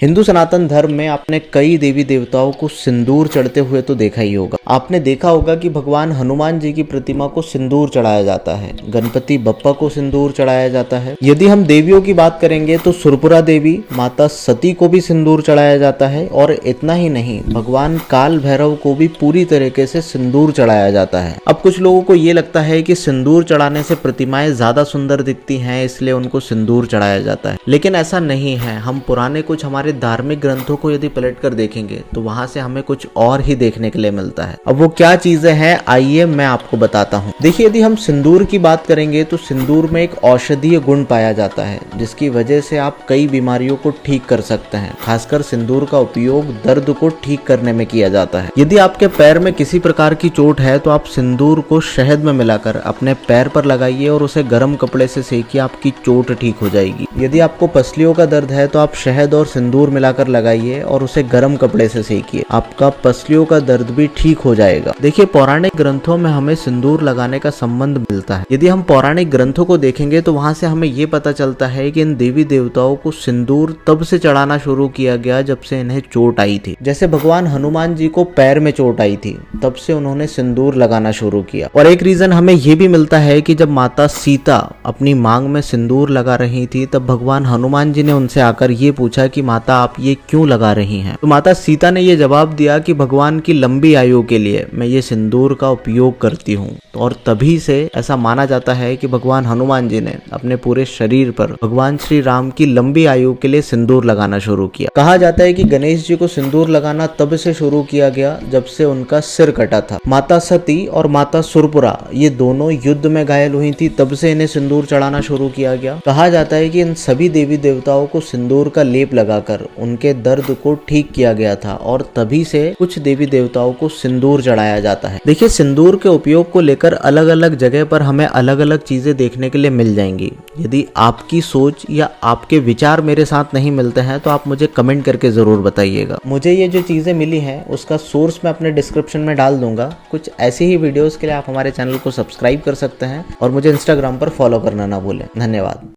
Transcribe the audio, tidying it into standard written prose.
हिंदू सनातन धर्म में आपने कई देवी देवताओं को सिंदूर चढ़ते हुए तो देखा ही होगा। आपने देखा होगा कि भगवान हनुमान जी की प्रतिमा को सिंदूर चढ़ाया जाता है, गणपति बप्पा को सिंदूर चढ़ाया जाता है। यदि हम देवियों की बात करेंगे तो सुरपुरा देवी, माता सती को भी सिंदूर चढ़ाया जाता है। और इतना ही नहीं, भगवान काल भैरव को भी पूरी तरीके से सिंदूर चढ़ाया जाता है। अब कुछ लोगों को ये लगता है कि सिंदूर चढ़ाने से प्रतिमाएं ज्यादा सुंदर दिखती हैं, इसलिए उनको सिंदूर चढ़ाया जाता है, लेकिन ऐसा नहीं है। हम पुराने कुछ हमारे धार्मिक ग्रंथों को यदि पलट कर देखेंगे तो वहां से हमें कुछ और ही देखने के लिए मिलता है। अब वो क्या चीजें हैं, आइए मैं आपको बताता हूँ। देखिए, यदि हम सिंदूर की बात करेंगे तो सिंदूर में एक औषधीय गुण पाया जाता है, जिसकी वजह से आप कई बीमारियों को ठीक कर सकते हैं। खासकर सिंदूर का उपयोग दर्द को ठीक करने में किया जाता है। यदि आपके पैर में किसी प्रकार की चोट है तो आप सिंदूर को शहद में मिलाकर अपने पैर पर लगाइए और उसे गर्म कपड़े से सेकिए, आपकी चोट ठीक हो जाएगी। यदि आपको पसलियों का दर्द है तो आप शहद और सिंदूर मिलाकर लगाइए और उसे गर्म कपड़े से सेकिए, आपका पसलियों का दर्द भी ठीक हो जाएगा। देखिए, पौराणिक ग्रंथों में हमें सिंदूर लगाने का संबंध मिलता है। यदि हम पौराणिक ग्रंथों को देखेंगे तो वहां से हमें ये पता चलता है कि इन देवी देवताओं को सिंदूर तब से चढ़ाना शुरू किया गया जब से इन्हें चोट आई थी। जैसे भगवान हनुमान जी को पैर में चोट आई थी, तब से उन्होंने सिंदूर लगाना शुरू किया। और एक रीजन हमें यह भी मिलता है कि जब माता सीता अपनी मांग में सिंदूर लगा रही थी, तब भगवान हनुमान जी ने उनसे आकर ये पूछा कि माता आप ये क्यों लगा रही हैं? तो माता सीता ने ये जवाब दिया कि भगवान की लंबी आयु के लिए मैं ये सिंदूर का उपयोग करती हूँ। और तभी से ऐसा माना जाता है कि भगवान हनुमान जी ने अपने पूरे शरीर पर भगवान श्री राम की लंबी आयु के लिए सिंदूर लगाना शुरू किया। कहा जाता है कि गणेश जी को सिंदूर लगाना तब से शुरू किया गया जब से उनका सिर कटा था। माता सती और माता सुरपुरा ये दोनों युद्ध में घायल हुई थी, तब से इन्हें सिंदूर चढ़ाना शुरू किया गया। कहा जाता है कि इन सभी देवी देवताओं को सिंदूर का लेप लगाकर उनके दर्द को ठीक किया गया था और तभी से कुछ देवी देवताओं को सिंदूर चढ़ाया जाता है। देखिए, सिंदूर के उपयोग को लेकर अलग अलग जगह पर हमें अलग अलग चीजें देखने के लिए मिल जाएंगी। यदि आपकी सोच या आपके विचार मेरे साथ नहीं मिलते हैं तो आप मुझे कमेंट करके जरूर बताइएगा। मुझे ये जो चीजें मिली हैं उसका सोर्स मैं अपने डिस्क्रिप्शन में डाल दूंगा। कुछ ऐसी ही वीडियोस के लिए आप हमारे चैनल को सब्सक्राइब कर सकते हैं और मुझे इंस्टाग्राम पर फॉलो करना ना भूलें। धन्यवाद।